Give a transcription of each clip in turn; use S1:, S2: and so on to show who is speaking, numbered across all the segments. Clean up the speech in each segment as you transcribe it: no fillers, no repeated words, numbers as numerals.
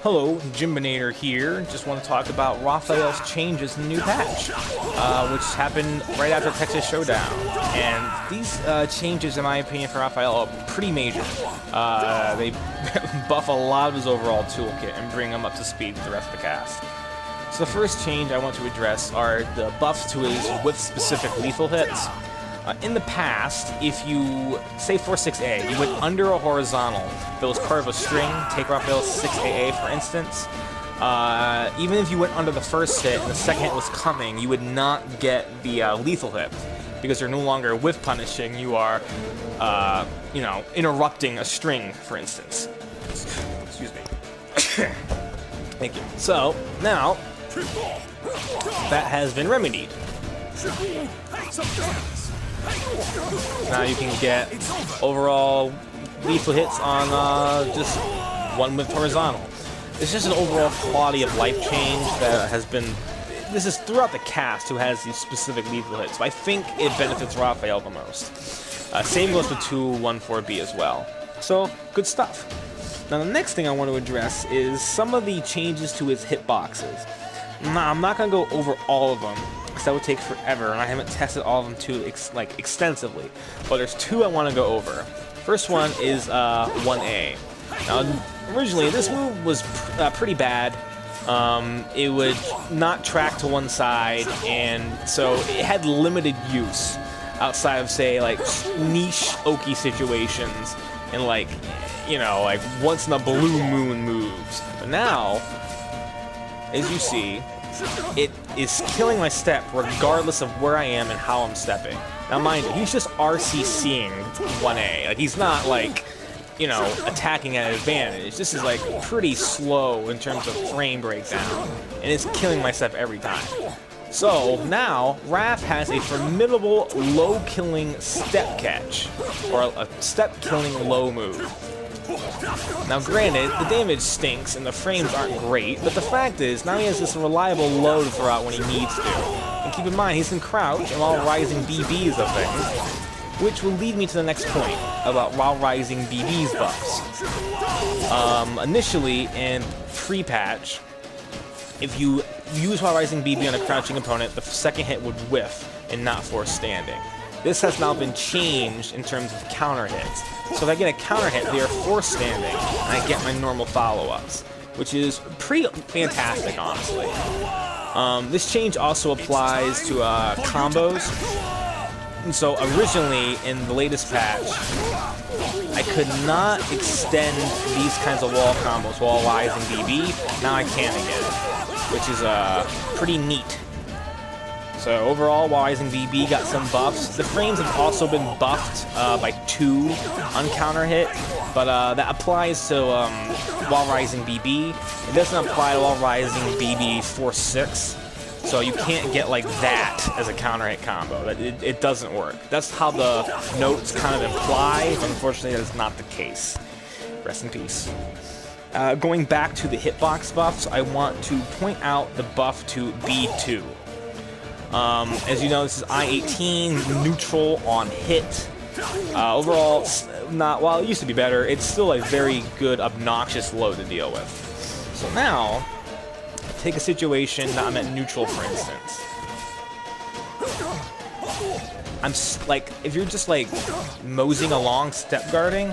S1: Hello, Jimbinator here. Just want to talk about Raphael's changes in the new patch, which happened right after Texas Showdown. And these changes, in my opinion, for Raphael are pretty major. They buff a lot of his overall toolkit and bring him up to speed with the rest of the cast. So the first change I want to address are the buffs to his whiff-specific lethal hits. In the past, if you, say for 6A, you went under a horizontal that was part of a string, take Raphael's 6AA for instance, even if you went under the first hit and the second hit was coming, you would not get the lethal hit, because you're no longer whiff punishing, you are, interrupting a string, for instance. Excuse me. Thank you. So, now, that has been remedied. Now you can get overall lethal hits on just one with horizontal. It's just an overall quality of life change that has been... This is throughout the cast who has these specific lethal hits, but I think it benefits Raphael the most. Same goes with 214B as well. So, good stuff. Now the next thing I want to address is some of the changes to his hitboxes. Now, I'm not going to go over all of them, because that would take forever, and I haven't tested all of them too extensively. But there's two I want to go over. First one is 1A. Now, originally, this move was pretty bad. It would not track to one side, and so it had limited use outside of, say, like, niche Oki situations and, like once in a blue moon moves. But now, as you see, it is killing my step regardless of where I am and how I'm stepping. Now mind you, he's just RCCing 1A. Like, he's not like, attacking at an advantage. This is like pretty slow in terms of frame breakdown, and it's killing my step every time. So now, Raph has a formidable low-killing step catch, or a step-killing low move. Now granted, the damage stinks and the frames aren't great, but the fact is, now he has this reliable low to throw out when he needs to. And keep in mind, he's in crouch and while rising BBs of things, which will lead me to the next point about while rising BB's buffs. Initially, in pre-patch, if you use while rising BB on a crouching opponent, the second hit would whiff and not force standing. This has now been changed in terms of counter hits. So if I get a counter hit, they are forced standing, and I get my normal follow-ups, which is pretty fantastic, honestly. This change also applies to combos. And so originally, in the latest patch, I could not extend these kinds of wall combos while rising BB. Now I can again, which is pretty neat. So overall, while rising BB got some buffs. The frames have also been buffed by 2 on counter hit, but that applies to while rising BB. It doesn't apply to while rising BB 4-6, so you can't get like that as a counter hit combo. It doesn't work. That's how the notes kind of imply, but unfortunately that is not the case. Rest in peace. Going back to the hitbox buffs, I want to point out the buff to B2. As you know, this is I-18, neutral on hit. Overall, while it used to be better, it's still a very good, obnoxious load to deal with. So now, take a situation that I'm at neutral, for instance. If you're just like moseying along, step guarding,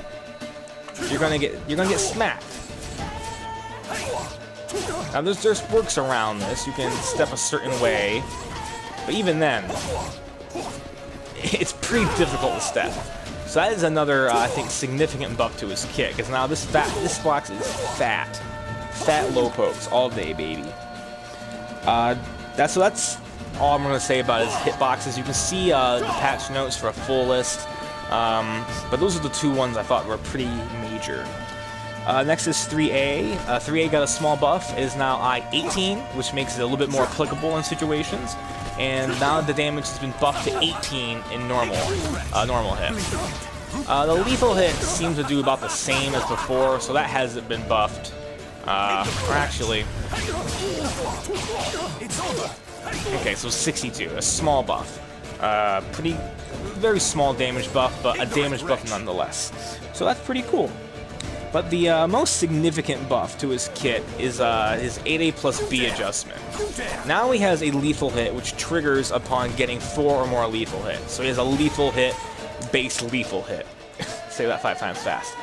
S1: you're gonna get smacked. Now there's works around this. You can step a certain way. But even then, it's pretty difficult to step. So that is another, I think, significant buff to his kit, because now this box is fat. Fat low pokes all day, baby. That's all I'm going to say about his hitboxes. You can see the patch notes for a full list, but those are the two ones I thought were pretty major. Next is 3A. 3A got a small buff. It is now I-18, which makes it a little bit more applicable in situations. And now the damage has been buffed to 18 in normal hit. The lethal hit seems to do about the same as before, so that hasn't been buffed. Or actually... Okay, so 62, a small buff. Very small damage buff, but a damage buff nonetheless. So that's pretty cool. But the most significant buff to his kit is his 8A plus B adjustment. Now he has a lethal hit, which triggers upon getting 4 or more lethal hits. So he has a lethal hit, base lethal hit. Say that 5 times fast.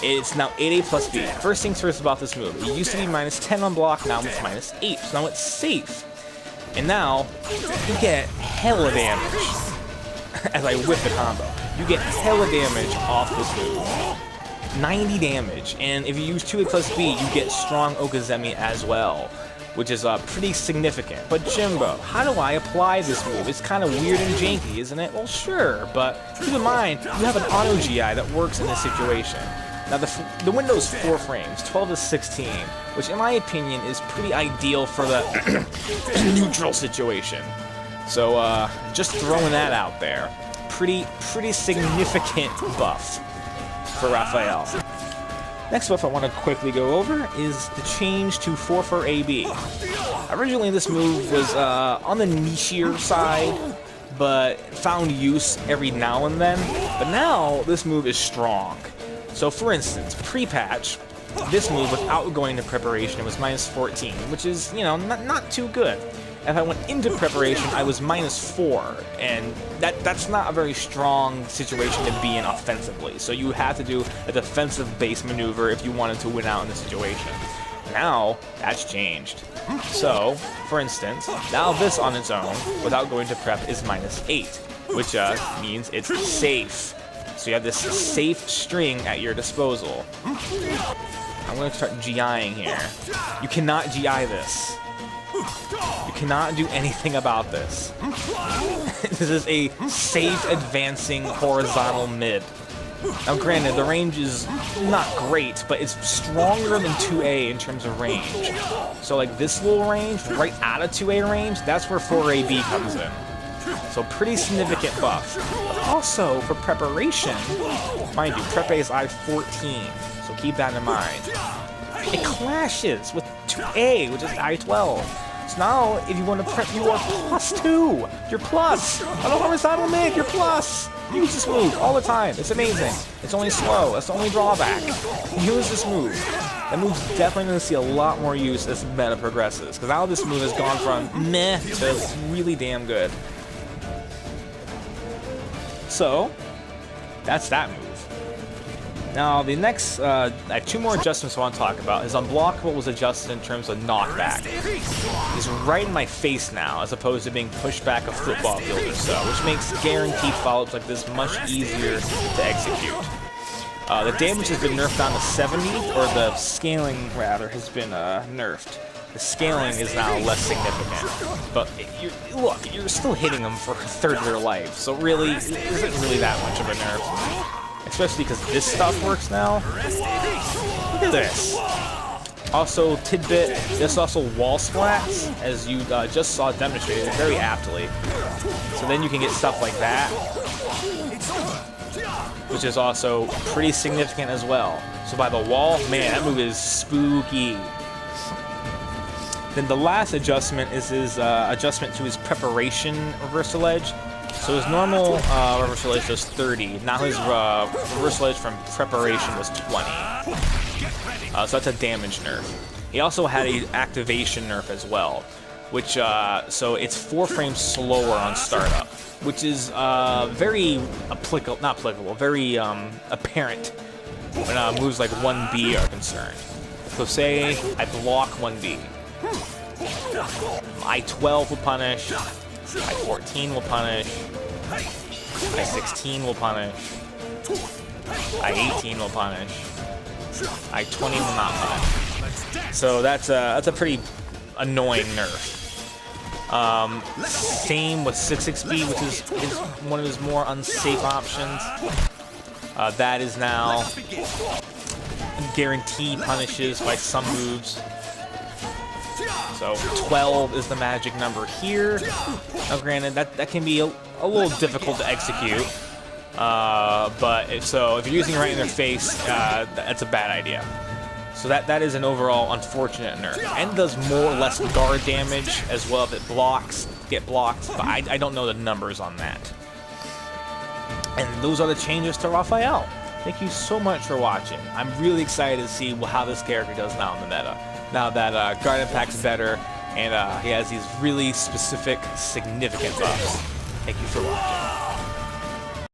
S1: It's now 8A plus B. First things first about this move. It used to be minus 10 on block, now it's minus 8. So now it's safe. And now, you get hella damage. As I whip the combo. You get hella damage off this move. 90 damage. And if you use 2A plus B, you get strong Okazemi as well. Which is pretty significant. But Jimbo, how do I apply this move? It's kind of weird and janky, isn't it? Well, sure, but keep in mind, you have an auto GI that works in this situation. Now, the window is 4 frames, 12 to 16, which in my opinion is pretty ideal for the neutral situation. So, just throwing that out there. Pretty significant buff for Raphael. Next buff I want to quickly go over is the change to 4 for AB. Originally this move was on the nichier side, but found use every now and then. But now this move is strong. So for instance, pre-patch, this move without going to preparation was minus 14, which is, you know, not too good. If I went into preparation, I was minus 4, and that's not a very strong situation to be in offensively. So you have to do a defensive base maneuver if you wanted to win out in the situation. Now, that's changed. So, for instance, now this on its own, without going to prep, is minus 8, which means it's safe. So you have this safe string at your disposal. I'm going to start GIing here. You cannot GI this. You cannot do anything about this. This is a safe advancing horizontal mid. Now granted, the range is not great, but it's stronger than 2A in terms of range. So like this little range, right out of 2A range, that's where 4AB comes in. So pretty significant buff. But also, for preparation, mind you, Prep A is I-14, so keep that in mind. It clashes with 2A, which is I-12. So now, if you want to prep, you are +2. You're plus. On a horizontal mid, you're plus. Use this move all the time. It's amazing. It's only slow. That's the only drawback. Use this move. That move's definitely going to see a lot more use as meta progresses. Because now this move has gone from meh to really damn good. So, that's that move. Now, the next, I have 2 more adjustments I want to talk about. His unblockable was adjusted in terms of knockback. He's right in my face now, as opposed to being pushed back a football field or so, which makes guaranteed follow-ups like this much easier to execute. The damage has been nerfed down to 70, or the scaling, rather, has been nerfed. The scaling is now less significant, but look, you're still hitting them for a third of their life, so really, it isn't really that much of a nerf. Especially because this stuff works now. Look at this. Also, tidbit, this also wall splats, as you just saw demonstrated very aptly. So then you can get stuff like that, which is also pretty significant as well. So by the wall, man, that move is spooky. Then the last adjustment is his adjustment to his preparation reversal edge. So his normal reversal edge was 30. Now his reversal edge from preparation was 20. So that's a damage nerf. He also had an activation nerf as well, which so it's 4 frames slower on startup, which is very very apparent when moves like 1B are concerned. So say I block 1B. I-12 will punish, I-14 will punish, I-16 will punish, I-18 will punish, I-20 will not punish. So that's a pretty annoying nerf. Same with 6-6B, which is one of his more unsafe options. That is now guaranteed punishes by some moves. So 12 is the magic number here. Now granted, that can be a little difficult to execute. But if you're using it right in their face, that's a bad idea. So that is an overall unfortunate nerf. And does more or less guard damage as well if it get blocked. But I don't know the numbers on that. And those are the changes to Raphael. Thank you so much for watching. I'm really excited to see how this character does now in the meta. Now that guard impact's better, and he has these really specific, significant buffs. Thank you for watching.